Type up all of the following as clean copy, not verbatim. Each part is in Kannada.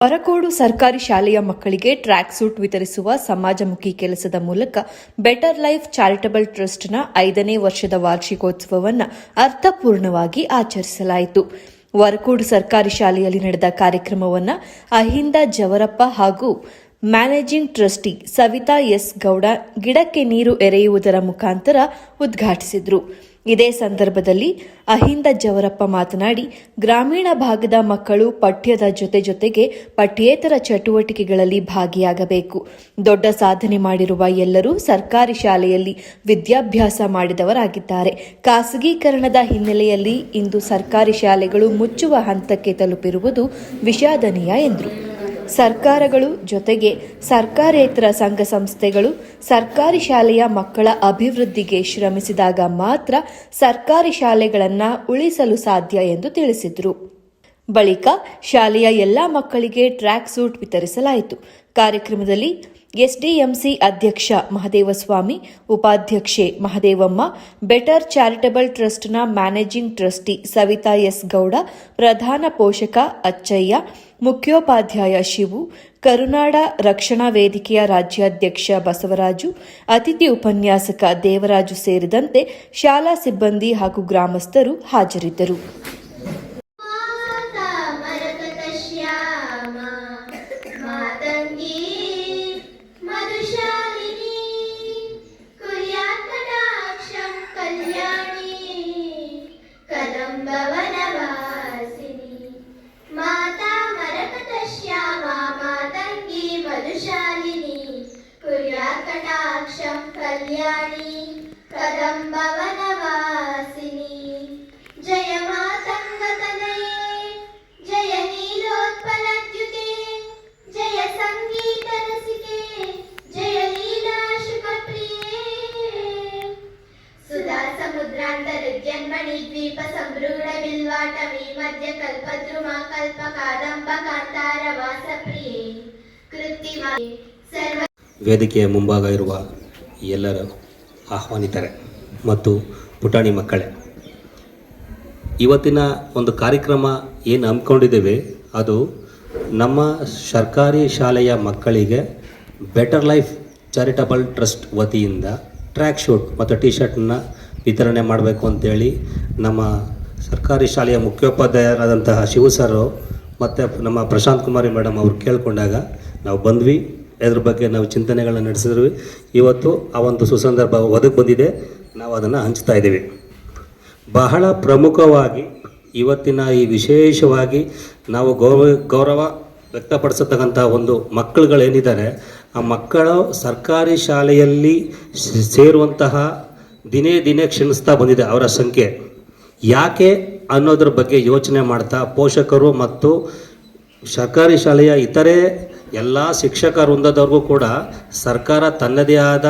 ಹೊರಕೋಡು ಸರ್ಕಾರಿ ಶಾಲೆಯ ಮಕ್ಕಳಿಗೆ ಟ್ರ್ಯಾಕ್ ಸೂಟ್ ವಿತರಿಸುವ ಸಮಾಜಮುಖಿ ಕೆಲಸದ ಮೂಲಕ ಬೆಟರ್ ಲೈಫ್ ಚಾರಿಟಬಲ್ ಟ್ರಸ್ಟ್ನ 5ನೇ ವರ್ಷದ ವಾರ್ಷಿಕೋತ್ಸವವನ್ನು ಅರ್ಥಪೂರ್ಣವಾಗಿ ಆಚರಿಸಲಾಯಿತು. ಹೊರಕೋಡು ಸರ್ಕಾರಿ ಶಾಲೆಯಲ್ಲಿ ನಡೆದ ಕಾರ್ಯಕ್ರಮವನ್ನು ಅಹಿಂದ ಜವರಪ್ಪ ಹಾಗೂ managing trustee Savitha S Gowda ಗಿಡಕ್ಕೆ ನೀರು ಎರೆಯುವುದರ ಮುಖಾಂತರ ಉದ್ಘಾಟಿಸಿದರು. ಇದೇ ಸಂದರ್ಭದಲ್ಲಿ ಅಹಿಂದ ಜವರಪ್ಪ ಮಾತನಾಡಿ, ಗ್ರಾಮೀಣ ಭಾಗದ ಮಕ್ಕಳು ಪಠ್ಯದ ಜೊತೆಗೆ ಪಠ್ಯೇತರ ಚಟುವಟಿಕೆಗಳಲ್ಲಿ ಭಾಗಿಯಾಗಬೇಕು. ದೊಡ್ಡ ಸಾಧನೆ ಮಾಡಿರುವ ಎಲ್ಲರೂ ಸರ್ಕಾರಿ ಶಾಲೆಯಲ್ಲಿ ವಿದ್ಯಾಭ್ಯಾಸ ಮಾಡಿದವರಾಗಿದ್ದಾರೆ. ಖಾಸಗೀಕರಣದ ಹಿನ್ನೆಲೆಯಲ್ಲಿ ಇಂದು ಸರ್ಕಾರಿ ಶಾಲೆಗಳು ಮುಚ್ಚುವ ಹಂತಕ್ಕೆ ತಲುಪಿರುವುದು ವಿಷಾದನೀಯ ಎಂದರು. ಸರ್ಕಾರಗಳು ಜೊತೆಗೆ ಸರ್ಕಾರೇತರ ಸಂಘ ಸಂಸ್ಥೆಗಳು ಸರ್ಕಾರಿ ಶಾಲೆಯ ಮಕ್ಕಳ ಅಭಿವೃದ್ಧಿಗೆ ಶ್ರಮಿಸಿದಾಗ ಮಾತ್ರ ಸರ್ಕಾರಿ ಶಾಲೆಗಳನ್ನು ಉಳಿಸಲು ಸಾಧ್ಯ ಎಂದು ತಿಳಿಸಿದರು. ಬಳಿಕ ಶಾಲೆಯ ಎಲ್ಲಾ ಮಕ್ಕಳಿಗೆ ಟ್ರ್ಯಾಕ್ ಸೂಟ್ ವಿತರಿಸಲಾಯಿತು. ಕಾರ್ಯಕ್ರಮದಲ್ಲಿ ಎಸ್ಡಿಎಂಸಿ ಅಧ್ಯಕ್ಷ ಮಹದೇವಸ್ವಾಮಿ, ಉಪಾಧ್ಯಕ್ಷೆ ಮಹದೇವಮ್ಮ, ಬೆಟರ್ ಚಾರಿಟಬಲ್ ಟ್ರಸ್ಟ್ನ managing trustee Savitha S Gowda, ಪ್ರಧಾನ ಪೋಷಕ ಅಚ್ಚಯ್ಯ, ಮುಖ್ಯೋಪಾಧ್ಯಾಯ ಶಿವು, ಕರುನಾಡ ರಕ್ಷಣಾ ವೇದಿಕೆಯ ರಾಜ್ಯಾಧ್ಯಕ್ಷ ಬಸವರಾಜು, ಅತಿಥಿ ಉಪನ್ಯಾಸಕ ದೇವರಾಜು ಸೇರಿದಂತೆ ಶಾಲಾ ಸಿಬ್ಬಂದಿ ಹಾಗೂ ಗ್ರಾಮಸ್ಥರು ಹಾಜರಿದ್ದರು. कटाक्षं कल्याणी कदम्बवनवासिनी जय मातङ्गतनये जय नीलोत्पलद्युते जय सङ्गीतरसिके जय लीलाशुकप्रिये सुधा समुद्रान्तर्जन्मणि द्वीपसम्रूढबिल्वाटवी मध्य कल्पद्रुमा कल्पकादम्ब कान्तारवासप्रिये कृत्तिवा सर्व ವೇದಿಕೆಯ ಮುಂಭಾಗ ಇರುವ ಎಲ್ಲರ ಆಹ್ವಾನಿತರೆ ಮತ್ತು ಪುಟಾಣಿ ಮಕ್ಕಳೇ, ಇವತ್ತಿನ ಒಂದು ಕಾರ್ಯಕ್ರಮ ಏನು ಹಮ್ಮಿಕೊಂಡಿದ್ದೇವೆ ಅದು ನಮ್ಮ ಸರ್ಕಾರಿ ಶಾಲೆಯ ಮಕ್ಕಳಿಗೆ ಬೆಟರ್ ಲೈಫ್ ಚಾರಿಟಬಲ್ ಟ್ರಸ್ಟ್ ವತಿಯಿಂದ ಟ್ರ್ಯಾಕ್ ಶೂಟ್ ಮತ್ತು ಟಿ ಶರ್ಟನ್ನು ವಿತರಣೆ ಮಾಡಬೇಕು ಅಂತೇಳಿ ನಮ್ಮ ಸರ್ಕಾರಿ ಶಾಲೆಯ ಮುಖ್ಯೋಪಾಧ್ಯಾಯರಾದಂತಹ ಶಿವು ಸರ್ ಮತ್ತು ನಮ್ಮ ಪ್ರಶಾಂತ್ ಕುಮಾರಿ ಮೇಡಮ್ ಅವರು ಕೇಳಿಕೊಂಡಾಗ ನಾವು ಬಂದ್ವಿ. ಇದ್ರ ಬಗ್ಗೆ ನಾವು ಚಿಂತನೆಗಳನ್ನ ನಡೆಸಿದ್ವಿ. ಇವತ್ತು ಆ ಒಂದು ಸುಸಂದರ್ಭ ಒದಗಿ ಬಂದಿದೆ, ನಾವು ಅದನ್ನು ಹಂಚ್ತಾ ಇದ್ದೀವಿ. ಬಹಳ ಪ್ರಮುಖವಾಗಿ ಇವತ್ತಿನ ಈ ವಿಶೇಷವಾಗಿ ನಾವು ಗೌರವ ವ್ಯಕ್ತಪಡಿಸತಕ್ಕಂಥ ಒಂದು ಮಕ್ಕಳುಗಳೇನಿದ್ದಾರೆ, ಆ ಮಕ್ಕಳು ಸರ್ಕಾರಿ ಶಾಲೆಯಲ್ಲಿ ಸೇರುವಂತಹ ದಿನೇ ಕ್ಷೀಣಿಸ್ತಾ ಬಂದಿದೆ ಅವರ ಸಂಖ್ಯೆ. ಯಾಕೆ ಅನ್ನೋದ್ರ ಬಗ್ಗೆ ಯೋಚನೆ ಮಾಡ್ತಾ ಪೋಷಕರು ಮತ್ತು ಸರ್ಕಾರಿ ಶಾಲೆಯ ಇತರೆ ಎಲ್ಲ ಶಿಕ್ಷಕ ವೃಂದದವ್ರಿಗೂ ಕೂಡ ಸರ್ಕಾರ ತನ್ನದೇ ಆದ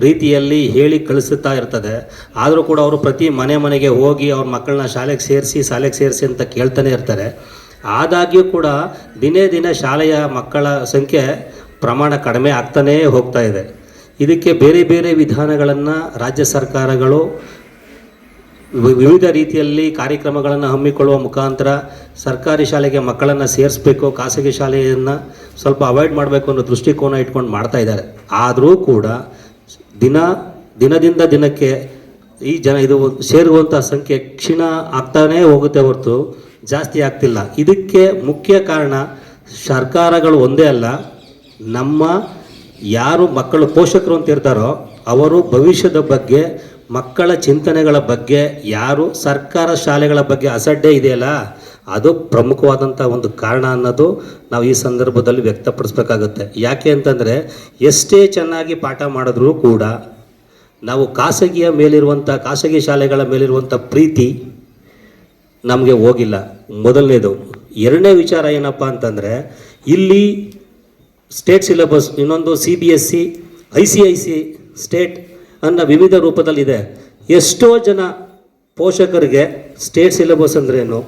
ರೀತಿಯಲ್ಲಿ ಹೇಳಿ ಕಳಿಸುತ್ತಾ ಇರ್ತದೆ. ಆದರೂ ಕೂಡ ಅವರು ಪ್ರತಿ ಮನೆಗೆ ಹೋಗಿ ಅವ್ರ ಮಕ್ಕಳನ್ನ ಶಾಲೆಗೆ ಸೇರಿಸಿ ಅಂತ ಕೇಳ್ತಾನೆ ಇರ್ತಾರೆ. ಆದಾಗ್ಯೂ ಕೂಡ ದಿನೇ ಶಾಲೆಯ ಮಕ್ಕಳ ಸಂಖ್ಯೆ ಪ್ರಮಾಣ ಕಡಿಮೆ ಆಗ್ತಾನೇ ಹೋಗ್ತಾ ಇದೆ. ಇದಕ್ಕೆ ಬೇರೆ ವಿಧಾನಗಳನ್ನು ರಾಜ್ಯ ಸರ್ಕಾರಗಳು ವಿವಿಧ ರೀತಿಯಲ್ಲಿ ಕಾರ್ಯಕ್ರಮಗಳನ್ನು ಹಮ್ಮಿಕೊಳ್ಳುವ ಮುಖಾಂತರ ಸರ್ಕಾರಿ ಶಾಲೆಗೆ ಮಕ್ಕಳನ್ನು ಸೇರಿಸಬೇಕು, ಖಾಸಗಿ ಶಾಲೆಯನ್ನು ಸ್ವಲ್ಪ ಅವಾಯ್ಡ್ ಮಾಡಬೇಕು ಅನ್ನೋ ದೃಷ್ಟಿಕೋನ ಇಟ್ಕೊಂಡು ಮಾಡ್ತಾ ಇದ್ದಾರೆ. ಆದರೂ ಕೂಡ ದಿನದಿಂದ ದಿನಕ್ಕೆ ಈ ಇದು ಸೇರುವಂಥ ಸಂಖ್ಯೆ ಕ್ಷೀಣ ಆಗ್ತಾನೇ ಹೋಗುತ್ತೆ ಹೊರತು ಜಾಸ್ತಿ ಆಗ್ತಿಲ್ಲ. ಇದಕ್ಕೆ ಮುಖ್ಯ ಕಾರಣ ಸರ್ಕಾರಗಳು ಒಂದೇ ಅಲ್ಲ, ನಮ್ಮ ಯಾರು ಮಕ್ಕಳು ಪೋಷಕರು ಅಂತ ಇರ್ತಾರೋ ಅವರು ಭವಿಷ್ಯದ ಬಗ್ಗೆ, ಮಕ್ಕಳ ಚಿಂತನೆಗಳ ಬಗ್ಗೆ, ಯಾರು ಸರ್ಕಾರ ಶಾಲೆಗಳ ಬಗ್ಗೆ ಅಸಡ್ಡೆ ಇದೆಯಲ್ಲ ಅದು ಪ್ರಮುಖವಾದಂಥ ಒಂದು ಕಾರಣ ಅನ್ನೋದು ನಾವು ಈ ಸಂದರ್ಭದಲ್ಲಿ ವ್ಯಕ್ತಪಡಿಸ್ಬೇಕಾಗುತ್ತೆ. ಯಾಕೆ ಅಂತಂದರೆ ಎಷ್ಟೇ ಚೆನ್ನಾಗಿ ಪಾಠ ಮಾಡಿದ್ರೂ ಕೂಡ ನಾವು ಖಾಸಗಿ ಶಾಲೆಗಳ ಮೇಲಿರುವಂಥ ಪ್ರೀತಿ ನಮಗೆ ಹೋಗಿಲ್ಲ, ಮೊದಲನೇದು. ಎರಡನೇ ವಿಚಾರ ಏನಪ್ಪ ಅಂತಂದರೆ ಇಲ್ಲಿ ಸ್ಟೇಟ್ ಸಿಲೆಬಸ್, ಇನ್ನೊಂದು CBSE, ICIC ಸ್ಟೇಟ್ ಅನ್ನೋ ವಿವಿಧ ರೂಪದಲ್ಲಿದೆ. ಎಷ್ಟೋ ಜನ ಪೋಷಕರಿಗೆ ಸ್ಟೇಟ್ ಸಿಲೆಬಸ್ ಅಂದ್ರೇನು,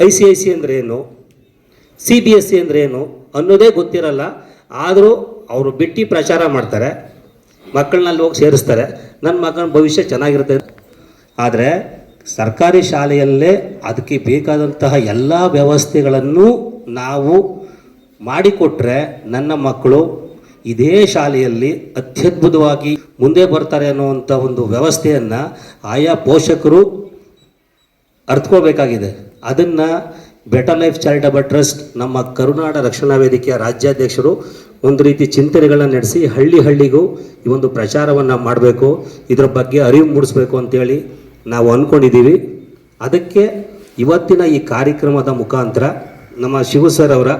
ICIC ಅಂದ್ರೇನು, CBSE ಅಂದ್ರೇನು ಅನ್ನೋದೇ ಗೊತ್ತಿರಲ್ಲ. ಆದರೂ ಅವರು ಬಿಟ್ಟು ಪ್ರಚಾರ ಮಾಡ್ತಾರೆ, ಮಕ್ಕಳನ್ನಲ್ಲಿ ಹೋಗಿ ಸೇರಿಸ್ತಾರೆ, ನನ್ನ ಮಗನ ಭವಿಷ್ಯ ಚೆನ್ನಾಗಿರುತ್ತೆ. ಆದರೆ ಸರ್ಕಾರಿ ಶಾಲೆಯಲ್ಲೇ ಅದಕ್ಕೆ ಬೇಕಾದಂತಹ ಎಲ್ಲ ವ್ಯವಸ್ಥೆಗಳನ್ನು ನಾವು ಮಾಡಿಕೊಟ್ರೆ ನನ್ನ ಮಕ್ಕಳು ಇದೇ ಶಾಲೆಯಲ್ಲಿ ಅತ್ಯದ್ಭುತವಾಗಿ ಮುಂದೆ ಬರ್ತಾರೆ ಅನ್ನುವಂಥ ಒಂದು ವ್ಯವಸ್ಥೆಯನ್ನು ಆಯಾ ಪೋಷಕರು ಅರ್ಥಕೋಬೇಕಾಗಿದೆ. ಅದನ್ನು ಬೆಟರ್ ಲೈಫ್ ಚಾರಿಟಬಲ್ ಟ್ರಸ್ಟ್ ನಮ್ಮ ಕರುನಾಡ ರಕ್ಷಣಾ ವೇದಿಕೆಯ ರಾಜ್ಯಾಧ್ಯಕ್ಷರು ಒಂದು ರೀತಿ ಚಿಂತನೆಗಳನ್ನ ನಡೆಸಿ ಹಳ್ಳಿಗೂ ಈ ಒಂದು ಪ್ರಚಾರವನ್ನು ಮಾಡಬೇಕು, ಇದರ ಬಗ್ಗೆ ಅರಿವು ಮೂಡಿಸ್ಬೇಕು ಅಂತೇಳಿ ನಾವು ಅಂದ್ಕೊಂಡಿದ್ದೀವಿ. ಅದಕ್ಕೆ ಇವತ್ತಿನ ಈ ಕಾರ್ಯಕ್ರಮದ ಮುಖಾಂತರ ನಮ್ಮ ಶಿವ ಸರ್ ಅವರ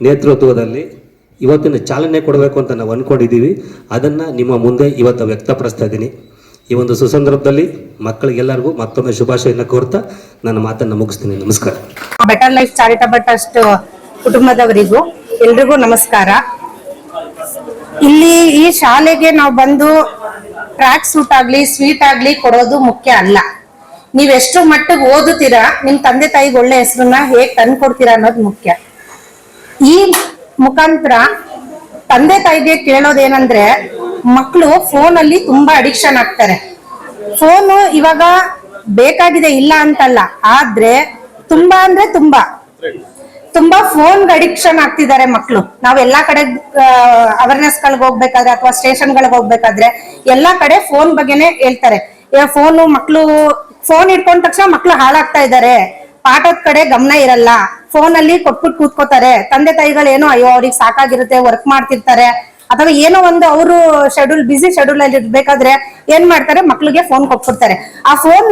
ನೇತೃತ್ವದಲ್ಲಿ ಇವತ್ತಿನ ಚಾಲನೆ ಕೊಡಬೇಕು ಅಂತ ನಾವು ಅಂದ್ಕೊಂಡಿದ್ದೀವಿ. ಅದನ್ನು ನಿಮ್ಮ ಮುಂದೆ ಇವತ್ತು ವ್ಯಕ್ತಪಡಿಸ್ತಾ ಇದ್ದೀನಿ. ಈ ಒಂದು ಸುಸಂದರ್ಭದಲ್ಲಿ ಮಕ್ಕಳಿಗೆಲ್ಲರಿಗೂ ಮತ್ತೊಮ್ಮೆ ಶುಭಾಶಯನ ಕೋರ್ತಾ ನನ್ನ ಮಾತನ್ನು ಮುಗಿಸ್ತೀನಿ. ನಮಸ್ಕಾರ. ಬೆಟರ್ ಲೈಫ್ ಚಾರಿಟಬಲ್ ಟ್ರಸ್ಟ್ ಕುಟುಂಬದವರಿಗೂ ಎಲ್ರಿಗೂ ನಮಸ್ಕಾರ. ಇಲ್ಲಿ ಈ ಶಾಲೆಗೆ ನಾವು ಬಂದು ಟ್ರ್ಯಾಕ್ ಸೂಟ್ ಆಗ್ಲಿ ಸ್ವೀಟ್ ಆಗ್ಲಿ ಕೊಡೋದು ಮುಖ್ಯ ಅಲ್ಲ. ನೀವ್ ಎಷ್ಟು ಮಟ್ಟಿಗೆ ಓದುತ್ತೀರಾ, ನಿಮ್ ತಂದೆ ತಾಯಿಗೆ ಒಳ್ಳೆ ಹೆಸರನ್ನ ಹೇಗ್ ತಂದ್ಕೊಡ್ತೀರಾ ಅನ್ನೋದು ಮುಖ್ಯ. ಈ ಮುಖಾಂತರ ತಂದೆ ತಾಯಿಗೆ ಕೇಳೋದೇನಂದ್ರೆ, ಮಕ್ಕಳು ಫೋನ್ ಅಲ್ಲಿ ತುಂಬಾ ಅಡಿಕ್ಷನ್ ಆಗ್ತಾರೆ. ಫೋನು ಇವಾಗ ಬೇಕಾಗಿದೆ ಇಲ್ಲ ಅಂತಲ್ಲ, ಆದ್ರೆ ತುಂಬಾ ಅಂದ್ರೆ ತುಂಬಾ ಫೋನ್ ಅಡಿಕ್ಷನ್ ಆಗ್ತಿದ್ದಾರೆ ಮಕ್ಕಳು. ನಾವ್ ಎಲ್ಲಾ ಕಡೆ ಅವೇರ್ನೆಸ್ ಗಳಿಗೆ ಹೋಗ್ಬೇಕಾದ್ರೆ ಅಥವಾ ಸ್ಟೇಷನ್ ಗಳಿಗೆ ಹೋಗ್ಬೇಕಾದ್ರೆ ಎಲ್ಲಾ ಕಡೆ ಫೋನ್ ಬಗ್ಗೆನೆ ಹೇಳ್ತಾರೆ. ಫೋನು ಮಕ್ಕಳು ಫೋನ್ ಇಟ್ಕೊಂಡ ತಕ್ಷಣ ಮಕ್ಕಳು ಹಾಳಾಗ್ತಾ ಇದ್ದಾರೆ, ಪಾಠದ ಕಡೆ ಗಮನ ಇರಲ್ಲ, ಫೋನ್ ಅಲ್ಲಿ ಕೊಟ್ಬಿಟ್ಟು ಕೂತ್ಕೋತಾರೆ. ತಂದೆ ತಾಯಿಗಳು ಏನೋ ಅಯ್ಯೋ ಅವ್ರಿಗೆ ಸಾಕಾಗಿರುತ್ತೆ, ವರ್ಕ್ ಮಾಡ್ತಿರ್ತಾರೆ ಅಥವಾ ಏನೋ ಒಂದು ಅವರು ಬಿಸಿ ಶೆಡ್ಯೂಲ್ ಅಲ್ಲಿ ಇರ್ಬೇಕಾದ್ರೆ ಏನ್ ಮಾಡ್ತಾರೆ, ಮಕ್ಳಿಗೆ ಫೋನ್ ಕೊಟ್ಬಿಡ್ತಾರೆ. ಆ ಫೋನ್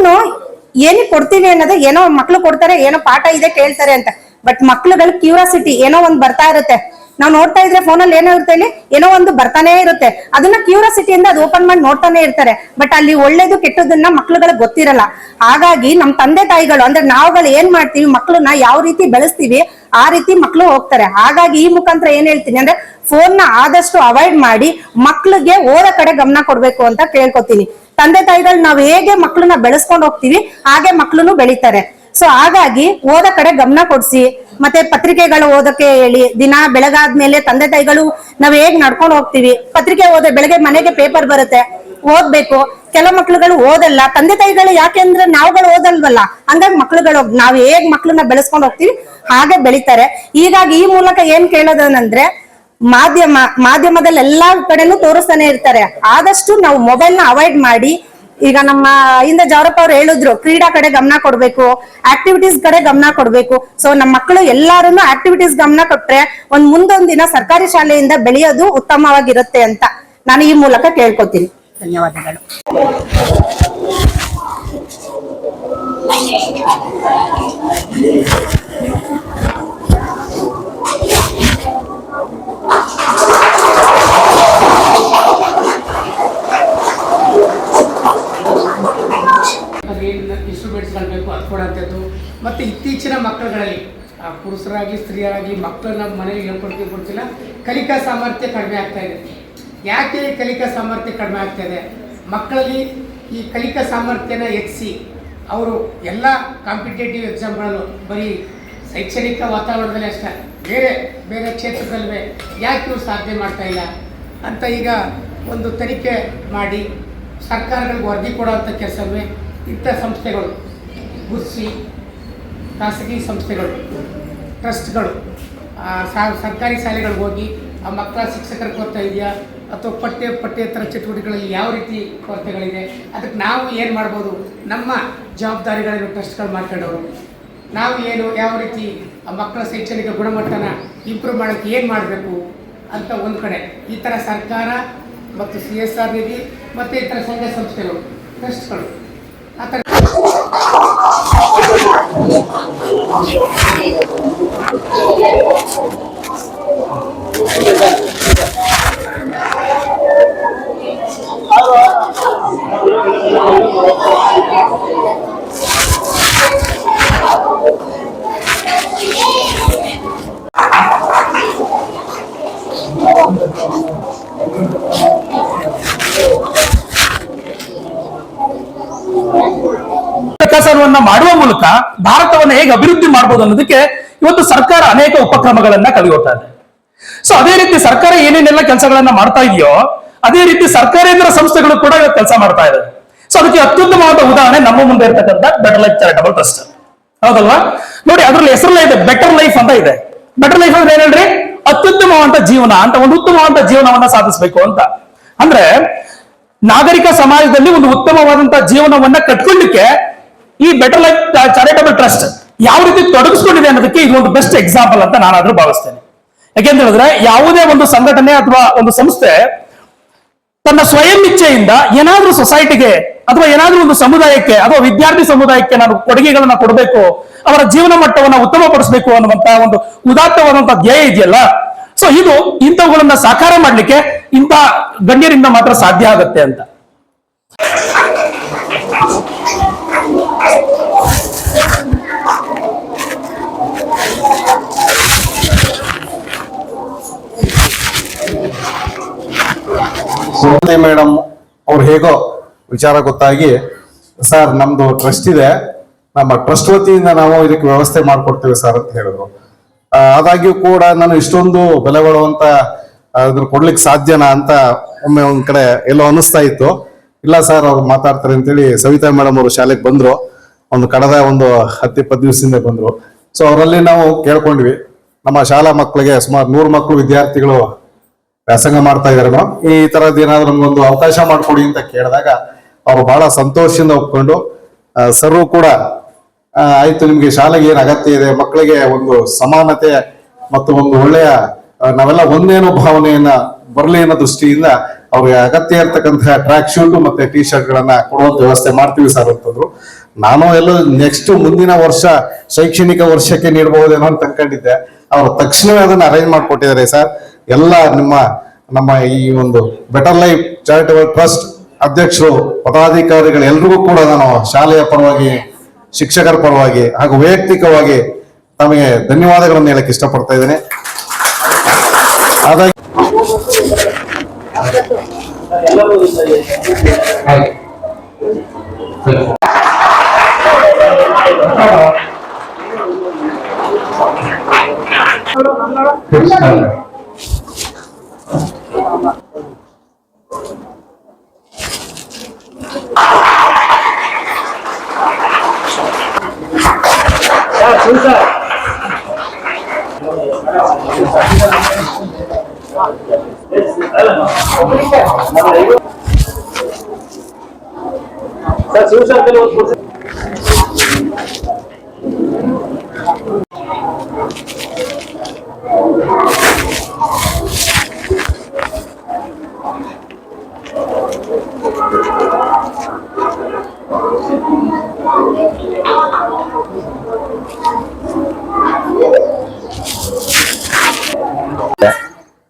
ಏನಕ್ಕೆ ಕೊಡ್ತೀವಿ ಅನ್ನೋದು, ಏನೋ ಮಕ್ಳು ಕೊಡ್ತಾರೆ, ಏನೋ ಪಾಠ ಇದೆ ಕೇಳ್ತಾರೆ ಅಂತ. ಬಟ್ ಮಕ್ಳುಗಳ ಕ್ಯೂರಿಯಾಸಿಟಿ ಏನೋ ಒಂದ್ ಬರ್ತಾ ಇರುತ್ತೆ. ನಾವು ನೋಡ್ತಾ ಇದ್ರೆ ಫೋನಲ್ಲಿ ಏನೋ ಇರುತ್ತೆ, ಇಲ್ಲಿ ಏನೋ ಒಂದು ಬರ್ತಾನೆ ಇರುತ್ತೆ. ಅದನ್ನ ಕ್ಯೂರಿಯಾಸಿಟಿಯಿಂದ ಅದು ಓಪನ್ ಮಾಡಿ ನೋಡ್ತಾನೆ ಇರ್ತಾರೆ. ಬಟ್ ಅಲ್ಲಿ ಒಳ್ಳೇದು ಕೆಟ್ಟದನ್ನ ಮಕ್ಳುಗಳಿಗೆ ಗೊತ್ತಿರಲ್ಲ. ಹಾಗಾಗಿ ನಮ್ ತಂದೆ ತಾಯಿಗಳು ಅಂದ್ರೆ ನಾವುಗಳು ಏನ್ ಮಾಡ್ತೀವಿ, ಮಕ್ಳನ್ನ ಯಾವ ರೀತಿ ಬೆಳೆಸ್ತೀವಿ ಆ ರೀತಿ ಮಕ್ಳು ಹೋಗ್ತಾರೆ. ಹಾಗಾಗಿ ಈ ಮುಖಾಂತರ ಏನ್ ಹೇಳ್ತೀನಿ ಅಂದ್ರೆ, ಫೋನ್ ನ ಆದಷ್ಟು ಅವಾಯ್ಡ್ ಮಾಡಿ ಮಕ್ಳಿಗೆ ಓದೋ ಕಡೆ ಗಮನ ಕೊಡ್ಬೇಕು ಅಂತ ಕೇಳ್ಕೊತೀನಿ. ತಂದೆ ತಾಯಿಗಳು ನಾವ್ ಹೇಗೆ ಮಕ್ಳನ್ನ ಬೆಳೆಸ್ಕೊಂಡು ಹೋಗ್ತೀವಿ ಹಾಗೆ ಮಕ್ಳುನು ಬೆಳಿತಾರೆ. ಸೊ ಹಾಗಾಗಿ ಓದೋ ಕಡೆ ಗಮನ ಕೊಡ್ಸಿ, ಮತ್ತೆ ಪತ್ರಿಕೆಗಳು ಓದಕ್ಕೆ ಹೇಳಿ. ದಿನ ಬೆಳಗಾದ್ಮೇಲೆ ತಂದೆ ತಾಯಿಗಳು ನಾವ್ ಹೇಗ್ ನಡ್ಕೊಂಡು ಹೋಗ್ತೀವಿ, ಪತ್ರಿಕೆ ಬೆಳಗ್ಗೆ ಮನೆಗೆ ಪೇಪರ್ ಬರುತ್ತೆ, ಓದ್ಬೇಕು. ಕೆಲವು ಮಕ್ಳುಗಳು ಓದಲ್ಲ, ತಂದೆ ತಾಯಿಗಳು ಯಾಕೆಂದ್ರೆ ನಾವುಗಳು ಓದಲ್ವಲ್ಲ, ಹಂಗಾಗಿ ಮಕ್ಳುಗಳು ನಾವ್ ಹೇಗ್ ಮಕ್ಳನ್ನ ಬೆಳೆಸ್ಕೊಂಡು ಹೋಗ್ತೀವಿ ಹಾಗೆ ಬೆಳಿತಾರೆ. ಹೀಗಾಗಿ ಈ ಮೂಲಕ ಏನ್ ಕೇಳೋದನಂದ್ರೆ, ಮಾಧ್ಯಮದಲ್ಲಿ ಎಲ್ಲಾ ಕಡೆನೂ ತೋರಿಸ್ತಾನೆ ಇರ್ತಾರೆ. ಆದಷ್ಟು ನಾವು ಮೊಬೈಲ್ ನ ಅವಾಯ್ಡ್ ಮಾಡಿ, ಈಗ ನಮ್ಮ ಹಿಂದೆ ಜವರಪ್ಪ ಅವ್ರು ಹೇಳಿದ್ರು, ಕ್ರೀಡಾ ಕಡೆ ಗಮನ ಕೊಡ್ಬೇಕು, ಆಕ್ಟಿವಿಟೀಸ್ ಕಡೆ ಗಮನ ಕೊಡ್ಬೇಕು. ಸೊ ನಮ್ಮ ಮಕ್ಕಳು ಎಲ್ಲಾರು ಆಕ್ಟಿವಿಟೀಸ್ ಗಮನ ಕೊಟ್ರೆ ಮುಂದೊಂದ್ ದಿನ ಸರ್ಕಾರಿ ಶಾಲೆಯಿಂದ ಬೆಳೆಯೋದು ಉತ್ತಮವಾಗಿರುತ್ತೆ ಅಂತ ನಾನು ಈ ಮೂಲಕ ಕೇಳ್ಕೊತೀನಿ. ಧನ್ಯವಾದಗಳು. ಇನ್ಸ್ಟ್ರೂಮೆಂಟ್ಸ್ಗಳು ಬೇಕು ಅದು ಕೊಡೋಂಥದ್ದು. ಮತ್ತು ಇತ್ತೀಚಿನ ಮಕ್ಕಳುಗಳಲ್ಲಿ ಪುರುಷರಾಗಿ ಸ್ತ್ರೀಯರಾಗಿ ಮಕ್ಕಳನ್ನ ಮನೇಲಿ ಹೇಳ್ಕೊಡ್ತೀವಿ ಗೊತ್ತಿಲ್ಲ, ಕಲಿಕಾ ಸಾಮರ್ಥ್ಯ ಕಡಿಮೆ ಆಗ್ತಾ ಇದೆ. ಯಾಕೆ ಕಲಿಕಾ ಸಾಮರ್ಥ್ಯ ಕಡಿಮೆ ಆಗ್ತಾ ಇದೆ? ಮಕ್ಕಳಲ್ಲಿ ಈ ಕಲಿಕಾ ಸಾಮರ್ಥ್ಯನ ಹೆಚ್ಚಿಸಿ ಅವರು ಎಲ್ಲ ಕಾಂಪಿಟೇಟಿವ್ ಎಕ್ಸಾಮ್ಗಳಲ್ಲೂ ಬರೀ ಶೈಕ್ಷಣಿಕ ವಾತಾವರಣದಲ್ಲಿ ಅಷ್ಟೇ, ಬೇರೆ ಬೇರೆ ಕ್ಷೇತ್ರದಲ್ಲೇ ಯಾಕೆ ಇವ್ರು ಸಾಧನೆ ಮಾಡ್ತಾ ಇಲ್ಲ ಅಂತ ಈಗ ಒಂದು ತನಿಖೆ ಮಾಡಿ ಸರ್ಕಾರಗಳಿಗೆ ವರದಿ ಕೊಡುವಂಥ ಕೆಲಸವೇ ಇಂಥ ಸಂಸ್ಥೆಗಳು ಗುರುತಿಸಿ, ಖಾಸಗಿ ಸಂಸ್ಥೆಗಳು, ಟ್ರಸ್ಟ್ಗಳು ಸರ್ಕಾರಿ ಶಾಲೆಗಳಿಗೆ ಹೋಗಿ ಆ ಮಕ್ಕಳ ಶಿಕ್ಷಕರ ಕೊರತೆ ಇದೆಯಾ ಅಥವಾ ಪಠ್ಯೇತರ ಚಟುವಟಿಕೆಗಳಲ್ಲಿ ಯಾವ ರೀತಿ ಕೊರತೆಗಳಿದೆ, ಅದಕ್ಕೆ ನಾವು ಏನು ಮಾಡ್ಬೋದು, ನಮ್ಮ ಜವಾಬ್ದಾರಿಗಳನ್ನು ಟ್ರಸ್ಟ್ಗಳು ಮಾಡ್ಕೊಂಡವರು ನಾವು ಏನು ಯಾವ ರೀತಿ ಆ ಮಕ್ಕಳ ಶೈಕ್ಷಣಿಕ ಗುಣಮಟ್ಟನ ಇಂಪ್ರೂವ್ ಮಾಡೋಕ್ಕೆ ಏನು ಮಾಡಬೇಕು ಅಂತ ಒಂದು ಕಡೆ ಈ ಥರ ಸರ್ಕಾರ ಮತ್ತು CSR ನಿಧಿ ಮತ್ತು ಈ ಥರ ಸಂಘ ಸಂಸ್ಥೆಗಳು ಟ್ರಸ್ಟ್ಗಳು ಆ ಥರ ಕೆಲಸವನ್ನ ಮಾಡುವ ಮೂಲಕ ಭಾರತವನ್ನು ಹೇಗೆ ಅಭಿವೃದ್ಧಿ ಮಾಡಬಹುದು ಅನ್ನೋದಕ್ಕೆ ಇವತ್ತು ಸರ್ಕಾರ ಅನೇಕ ಉಪಕ್ರಮಗಳನ್ನ ಕೈಗೊಳ್ತಾ ಇದೆ. ಸೊ ಅದೇ ರೀತಿ ಸರ್ಕಾರ ಏನೇನೆಲ್ಲ ಕೆಲಸಗಳನ್ನ ಮಾಡ್ತಾ ಇದೆಯೋ ಅದೇ ರೀತಿ ಸರ್ಕಾರೇತರ ಸಂಸ್ಥೆಗಳು ಕೂಡ ಇವತ್ತು ಕೆಲಸ ಮಾಡ್ತಾ ಇದೆ. ಸೊ ಅದಕ್ಕೆ ಅತ್ಯುತ್ತಮವಾದ ಉದಾಹರಣೆ ನಮ್ಮ ಮುಂದೆ ಇರ್ತಕ್ಕಂಥ ಬೆಟರ್ ಲೈಫ್ ಚಾರಿಟಬಲ್ ಟ್ರಸ್ಟ್, ಹೌದಲ್ವಾ? ನೋಡಿ, ಅದ್ರಲ್ಲಿ ಹೆಸರಲ್ಲೇ ಇದೆ ಬೆಟರ್ ಲೈಫ್ ಅಂತ ಇದೆ. ಬೆಟರ್ ಲೈಫ್ ಅಂದ್ರೆ ಏನ್ ಹೇಳ್ರಿ, ಅತ್ಯುತ್ತಮವಾದಂತ ಜೀವನ ಅಂತ, ಒಂದು ಉತ್ತಮವಾದಂತ ಜೀವನವನ್ನ ಸಾಧಿಸಬೇಕು ಅಂತ. ಅಂದ್ರೆ ನಾಗರಿಕ ಸಮಾಜದಲ್ಲಿ ಒಂದು ಉತ್ತಮವಾದಂತ ಜೀವನವನ್ನ ಕಟ್ಕೊಳ್ಳಿಕ್ಕೆ ಈ ಬೆಟರ್ ಲೈಫ್ ಚಾರಿಟಬಲ್ ಟ್ರಸ್ಟ್ ಯಾವ ರೀತಿ ತೊಡಗಿಸ್ಕೊಂಡಿದೆ ಅನ್ನೋದಕ್ಕೆ ಇದು ಒಂದು ಬೆಸ್ಟ್ ಎಕ್ಸಾಂಪಲ್ ಅಂತ ನಾನಾದ್ರೂ ಭಾವಿಸ್ತೇನೆ. ಯಾಕೆಂತ ಹೇಳಿದ್ರೆ ಯಾವುದೇ ಒಂದು ಸಂಘಟನೆ ಅಥವಾ ಒಂದು ಸಂಸ್ಥೆ ತನ್ನ ಸ್ವಯಂ ಇಚ್ಛೆಯಿಂದ ಏನಾದ್ರೂ ಸೊಸೈಟಿಗೆ ಅಥವಾ ಏನಾದ್ರೂ ಒಂದು ಸಮುದಾಯಕ್ಕೆ ಅಥವಾ ವಿದ್ಯಾರ್ಥಿ ಸಮುದಾಯಕ್ಕೆ ನಾನು ಕೊಡುಗೆಗಳನ್ನ ಕೊಡಬೇಕು, ಅವರ ಜೀವನ ಮಟ್ಟವನ್ನ ಉತ್ತಮಪಡಿಸಬೇಕು ಅನ್ನುವಂತ ಒಂದು ಉದಾತ್ತವಾದಂತಹ ಧ್ಯೇಯ ಇದೆಯಲ್ಲ, ಸೊ ಇದು ಇಂಥವುಗಳನ್ನ ಸಾಕಾರ ಮಾಡ್ಲಿಕ್ಕೆ ಇಂಥ ಗಣ್ಯರಿಂದ ಮಾತ್ರ ಸಾಧ್ಯ ಆಗತ್ತೆ ಅಂತ. ಸೋನೆ ಮೇಡಮ್ ಅವ್ರು ಹೇಗೋ ವಿಚಾರ ಗೊತ್ತಾಗಿ, ಸರ್ ನಮ್ದು ಟ್ರಸ್ಟ್ ಇದೆ, ನಮ್ಮ ಟ್ರಸ್ಟ್ ವತಿಯಿಂದ ನಾವು ಇದಕ್ಕೆ ವ್ಯವಸ್ಥೆ ಮಾಡ್ಕೊಡ್ತೇವೆ ಸರ್ ಅಂತ ಹೇಳಿದ್ರು. ಆದಾಗ್ಯೂ ಕೂಡ ನಾನು ಇಷ್ಟೊಂದು ಬೆಲೆ ಬಾಳುವಂತ ಅದನ್ನ ಕೊಡ್ಲಿಕ್ಕೆ ಸಾಧ್ಯನಾ ಅಂತ ಒಮ್ಮೆ ಒಂದ್ ಕಡೆ ಎಲ್ಲೋ ಅನಿಸ್ತಾ ಇತ್ತು. ಇಲ್ಲ ಸರ್ ಅವ್ರು ಮಾತಾಡ್ತಾರೆ ಅಂತೇಳಿ ಸವಿತಾ ಮೇಡಮ್ ಅವರು ಶಾಲೆಗೆ ಬಂದ್ರು, ಕಳೆದ ಒಂದು 10-20 ದಿವಸದಿಂದ ಬಂದ್ರು. ಸೊ ಅವರಲ್ಲಿ ನಾವು ಕೇಳ್ಕೊಂಡ್ವಿ, ನಮ್ಮ ಶಾಲಾ ಮಕ್ಕಳಿಗೆ ಸುಮಾರು 100 ಮಕ್ಕಳು ವಿದ್ಯಾರ್ಥಿಗಳು ವ್ಯಾಸಂಗ ಮಾಡ್ತಾ ಇದಾರೆ, ಈ ತರದ್ ಏನಾದ್ರು ನಮ್ಗೊಂದು ಅವಕಾಶ ಮಾಡ್ಕೊಡಿ ಅಂತ ಕೇಳಿದಾಗ ಅವ್ರು ಬಹಳ ಸಂತೋಷದಿಂದ ಒಪ್ಕೊಂಡು, ಸರ್ರು ಕೂಡ ಆಯ್ತು ನಿಮ್ಗೆ ಶಾಲೆಗೆ ಏನ್ ಅಗತ್ಯ ಇದೆ, ಮಕ್ಕಳಿಗೆ ಒಂದು ಸಮಾನತೆ ಮತ್ತು ಒಂದು ಒಳ್ಳೆಯ ನಾವೆಲ್ಲ ಒಂದೇನೋ ಭಾವನೆಯನ್ನ ಬರಲಿ ಅನ್ನೋ ದೃಷ್ಟಿಯಿಂದ ಅವ್ರಿಗೆ ಅಗತ್ಯ ಇರ್ತಕ್ಕಂತಹ ಟ್ರ್ಯಾಕ್ ಶೂಟ್ ಮತ್ತೆ ಟಿ ಶರ್ಟ್ ಗಳನ್ನ ಕೊಡುವಂತ ವ್ಯವಸ್ಥೆ ಮಾಡ್ತೀವಿ ಸರ್ ಅಂತಂದ್ರು. ನಾನು ಎಲ್ಲ ನೆಕ್ಸ್ಟ್ ಮುಂದಿನ ವರ್ಷ ಶೈಕ್ಷಣಿಕ ವರ್ಷಕ್ಕೆ ನೀಡಬಹುದೇನೋ ಅಂತ ಅನ್ಕೊಂಡಿದ್ದೆ. ಅವ್ರು ತಕ್ಷಣವೇ ಅದನ್ನ ಅರೇಂಜ್ ಮಾಡ್ಕೊಟ್ಟಿದ್ದಾರೆ ಸರ್. ಎಲ್ಲ ನಮ್ಮ ಈ ಒಂದು ಬೆಟರ್ ಲೈಫ್ ಚಾರಿಟಬಲ್ ಟ್ರಸ್ಟ್ ಅಧ್ಯಕ್ಷರು, ಪದಾಧಿಕಾರಿಗಳು ಎಲ್ರಿಗೂ ಕೂಡ ನಾನು ಶಾಲೆಯ ಪರವಾಗಿ, ಶಿಕ್ಷಕರ ಪರವಾಗಿ ಹಾಗೂ ವೈಯಕ್ತಿಕವಾಗಿ ತಮಗೆ ಧನ್ಯವಾದಗಳನ್ನು ಹೇಳಕ್ ಇಷ್ಟಪಡ್ತಾ ಇದ್ದೇನೆ. ಹಾಗಾಗಿ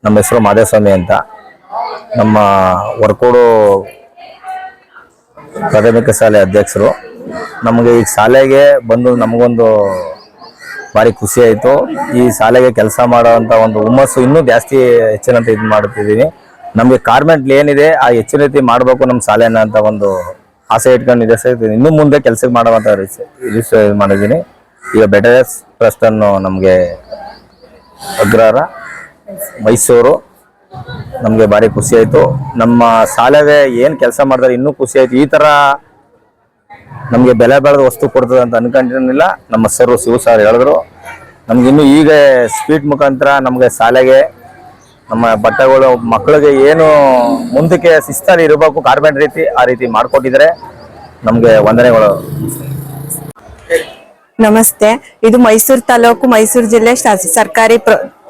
ನಮ್ಮ ಹೆಸರು ಮಾದೇಸ್ವಾಮಿ ಅಂತ. ನಮ್ಮ ವರ್ಕೋಡು ಪ್ರಾಥಮಿಕ ಶಾಲೆ ಅಧ್ಯಕ್ಷರು. ನಮಗೆ ಈ ಶಾಲೆಗೆ ಬಂದು ನಮಗೊಂದು ಭಾರಿ ಖುಷಿ ಆಯಿತು. ಈ ಶಾಲೆಗೆ ಕೆಲಸ ಮಾಡೋವಂಥ ಒಂದು ಹುಮ್ಮಸ್ಸು ಇನ್ನೂ ಜಾಸ್ತಿ ಹೆಚ್ಚಿನಂತೆ ಇದು ಮಾಡ್ತಿದ್ದೀನಿ. ನಮಗೆ ಕಾರ್ಮೆಂಟ್ ಏನಿದೆ ಆ ಹೆಚ್ಚಿನ ರೀತಿ ಮಾಡಬೇಕು ನಮ್ಮ ಶಾಲೆನ ಅಂತ ಒಂದು ಆಸೆ ಇಟ್ಕೊಂಡು ಇದೆ. ಇನ್ನೂ ಮುಂದೆ ಕೆಲಸಕ್ಕೆ ಮಾಡುವಂಥ ರಿಜಿಸ್ಟರ್ ಮಾಡಿದ್ದೀನಿ. ಈಗ ಬೆಟರ್ ಟ್ರಸ್ಟ್ ಅನ್ನು ನಮಗೆ ಅಗ್ರಹಾರ ಮೈಸೂರು ನಮಗೆ ಭಾರಿ ಖುಷಿ ಆಯಿತು. ನಮ್ಮ ಶಾಲೆಗೆ ಏನು ಕೆಲಸ ಮಾಡಿದ್ರೆ ಇನ್ನೂ ಖುಷಿ ಆಯಿತು. ಈ ಥರ ನಮಗೆ ಬೆಲೆ ಬೆಳೆದ ವಸ್ತು ಕೊಡ್ತದೆ ಅಂತ ಅನ್ಕೊಂಡಿರಲಿಲ್ಲ. ನಮ್ಮ ಸರ್ ಶಿವ ಸರ್ ಹೇಳಿದ್ರು. ನಮ್ಗಿನ್ನೂ ಈಗ ಸ್ವೀಟ್ ಮುಖಾಂತರ ನಮಗೆ ಶಾಲೆಗೆ ನಮ್ಮ ಬಟ್ಟೆಗಳು ಮಕ್ಕಳಿಗೆ ಏನು ಮುಂದಕ್ಕೆ ಶಿಸ್ತಲ್ಲಿ ಇರಬೇಕು ಕಾರ್ಪೆಂಟ್ ರೀತಿ ಆ ರೀತಿ ಮಾಡಿಕೊಟ್ಟಿದ್ದಾರೆ. ನಮಗೆ ವಂದನೆಗಳು. ನಮಸ್ತೆ. ಇದು ಮೈಸೂರು ತಾಲೂಕು, ಮೈಸೂರು ಜಿಲ್ಲೆ ಸರ್ಕಾರಿ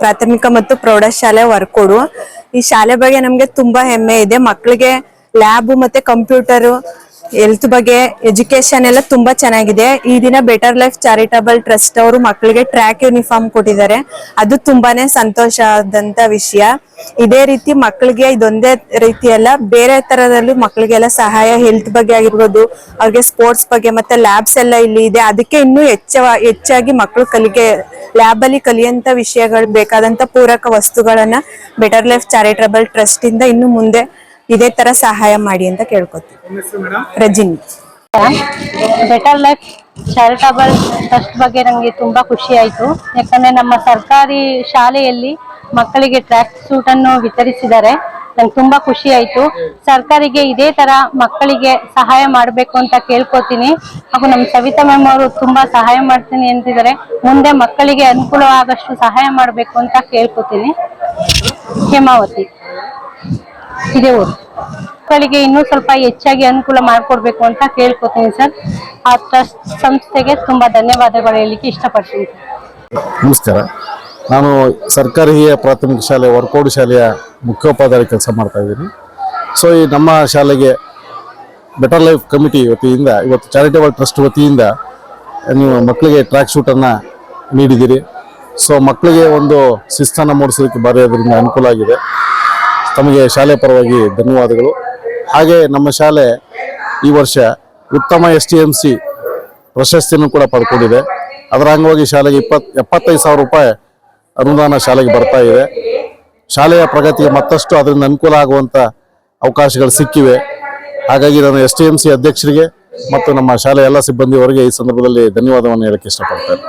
ಪ್ರಾಥಮಿಕ ಮತ್ತು ಪ್ರೌಢಶಾಲೆ ವರ್ಕೋಡು. ಈ ಶಾಲೆ ಬಗ್ಗೆ ನಮ್ಗೆ ತುಂಬಾ ಹೆಮ್ಮೆ ಇದೆ. ಮಕ್ಕಳಿಗೆ ಲ್ಯಾಬ್ ಮತ್ತೆ ಕಂಪ್ಯೂಟರ್, ಹೆಲ್ತ್ ಬಗ್ಗೆ ಎಜುಕೇಶನ್ ಎಲ್ಲ ತುಂಬಾ ಚೆನ್ನಾಗಿದೆ. ಈ ದಿನ ಬೆಟರ್ ಲೈಫ್ ಚಾರಿಟಬಲ್ ಟ್ರಸ್ಟ್ ಅವರು ಮಕ್ಕಳಿಗೆ ಟ್ರ್ಯಾಕ್ ಯೂನಿಫಾರ್ಮ್ ಕೊಟ್ಟಿದ್ದಾರೆ. ಅದು ತುಂಬಾನೇ ಸಂತೋಷ ಆದಂತ ವಿಷಯ. ಇದೇ ರೀತಿ ಮಕ್ಕಳಿಗೆ ಇದೊಂದೇ ರೀತಿಯಲ್ಲ, ಬೇರೆ ತರದಲ್ಲೂ ಮಕ್ಕಳಿಗೆಲ್ಲ ಸಹಾಯ, ಹೆಲ್ತ್ ಬಗ್ಗೆ ಆಗಿರ್ಬೋದು, ಅವ್ರಿಗೆ ಸ್ಪೋರ್ಟ್ಸ್ ಬಗ್ಗೆ ಮತ್ತೆ ಲ್ಯಾಬ್ಸ್ ಎಲ್ಲ ಇಲ್ಲಿ ಇದೆ. ಅದಕ್ಕೆ ಇನ್ನೂ ಹೆಚ್ಚಾಗಿ ಮಕ್ಕಳು ಲ್ಯಾಬ್ ಅಲ್ಲಿ ಕಲಿಯಂತ ವಿಷಯಗಳು ಬೇಕಾದಂತ ಪೂರಕ ವಸ್ತುಗಳನ್ನ ಬೆಟರ್ ಲೈಫ್ ಚಾರಿಟಬಲ್ ಟ್ರಸ್ಟ್ ಇಂದ ಇನ್ನು ಮುಂದೆ ಇದೇ ತರ ಸಹಾಯ ಮಾಡಿ ಅಂತ ಕೇಳ್ಕೊತೀವಿ. Rajini. Better life charitable trust ಬಗ್ಗೆ ನನಗೆ ತುಂಬಾ ಖುಷಿ ಆಯಿತು. ಯಾಕಂದ್ರೆ ನಮ್ಮ ಸರ್ಕಾರಿ ಶಾಲೆಯಲ್ಲಿ ಮಕ್ಕಳಿಗೆ ಟ್ರ್ಯಾಕ್ ಸೂಟ್ ಅನ್ನು ವಿತರಿಸಿದ್ದಾರೆ. ನಂಗೆ ತುಂಬಾ ಖುಷಿ ಆಯ್ತು. ಸರ್ಕಾರಿಗೆ ಇದೇ ತರ ಮಕ್ಕಳಿಗೆ ಸಹಾಯ ಮಾಡ್ಬೇಕು ಅಂತ ಕೇಳ್ಕೊತೀನಿ. ಹಾಗೂ ನಮ್ಮ ಸವಿತಾ ಮ್ಯಾಮ್ ಅವರು ತುಂಬಾ ಸಹಾಯ ಮಾಡ್ತೀನಿ ಅಂತಿದ್ದಾರೆ. ಮುಂದೆ ಮಕ್ಕಳಿಗೆ ಅನುಕೂಲ ಆಗಷ್ಟು ಸಹಾಯ ಮಾಡ್ಬೇಕು ಅಂತ ಕೇಳ್ಕೊತೀನಿ. ಹೇಮಾವತಿ ಇದೇ ಊರು. ಮಕ್ಕಳಿಗೆ ಇನ್ನೂ ಸ್ವಲ್ಪ ಹೆಚ್ಚಾಗಿ ಅನುಕೂಲ ಮಾಡ್ಕೊಡ್ಬೇಕು ಅಂತ ಕೇಳ್ಕೊತೀನಿ ಸರ್. ಆ ಟ್ರಸ್ಟ್ ಸಂಸ್ಥೆಗೆ ತುಂಬಾ ಧನ್ಯವಾದಗಳು ಹೇಳಲಿಕ್ಕೆ ಇಷ್ಟಪಡ್ತೀನಿ ಸರ್. ನಮಸ್ಕಾರ. ನಾನು ಸರ್ಕಾರಿ ಹಿರಿಯ ಪ್ರಾಥಮಿಕ ಶಾಲೆ ವರ್ಕೋಡು ಶಾಲೆಯ ಮುಖ್ಯೋಪಾಧ್ಯಾಯ ಕೆಲಸ ಮಾಡ್ತಾ ಇದ್ದೀನಿ. ಸೊ ಈ ನಮ್ಮ ಶಾಲೆಗೆ ಬೆಟರ್ ಲೈಫ್ ಕಮಿಟಿ ವತಿಯಿಂದ ಇವತ್ತು ಚಾರಿಟೇಬಲ್ ಟ್ರಸ್ಟ್ ವತಿಯಿಂದ ನೀವು ಮಕ್ಕಳಿಗೆ ಟ್ರ್ಯಾಕ್ ಶೂಟನ್ನು ನೀಡಿದ್ದೀರಿ. ಸೊ ಮಕ್ಕಳಿಗೆ ಒಂದು ಶಿಸ್ತನ್ನು ಮೂಡಿಸೋದಕ್ಕೆ ಭಾರಿ ಅದರಿಂದ ಅನುಕೂಲ ಆಗಿದೆ. ತಮಗೆ ಶಾಲೆ ಪರವಾಗಿ ಧನ್ಯವಾದಗಳು. ಹಾಗೆ ನಮ್ಮ ಶಾಲೆ ಈ ವರ್ಷ ಉತ್ತಮ STMC ಪ್ರಶಸ್ತಿಯನ್ನು ಕೂಡ ಪಡ್ಕೊಂಡಿದೆ. ಅದರ ಅಂಗವಾಗಿ ಶಾಲೆಗೆ 75,000 ರೂಪಾಯಿ ಅನುದಾನ ಶಾಲೆಗೆ ಬರ್ತಾ ಇದೆ. ಶಾಲೆಯ ಪ್ರಗತಿಗೆ ಮತ್ತಷ್ಟು ಅದರಿಂದ ಅನುಕೂಲ ಆಗುವಂಥ ಅವಕಾಶಗಳು ಸಿಕ್ಕಿವೆ. ಹಾಗಾಗಿ ನಾನು STMC ಅಧ್ಯಕ್ಷರಿಗೆ ಮತ್ತು ನಮ್ಮ ಶಾಲೆಯ ಎಲ್ಲ ಸಿಬ್ಬಂದಿಯವರಿಗೆ ಈ ಸಂದರ್ಭದಲ್ಲಿ ಧನ್ಯವಾದವನ್ನು ಹೇಳಕ್ಕೆ ಇಷ್ಟಪಡ್ತೇನೆ.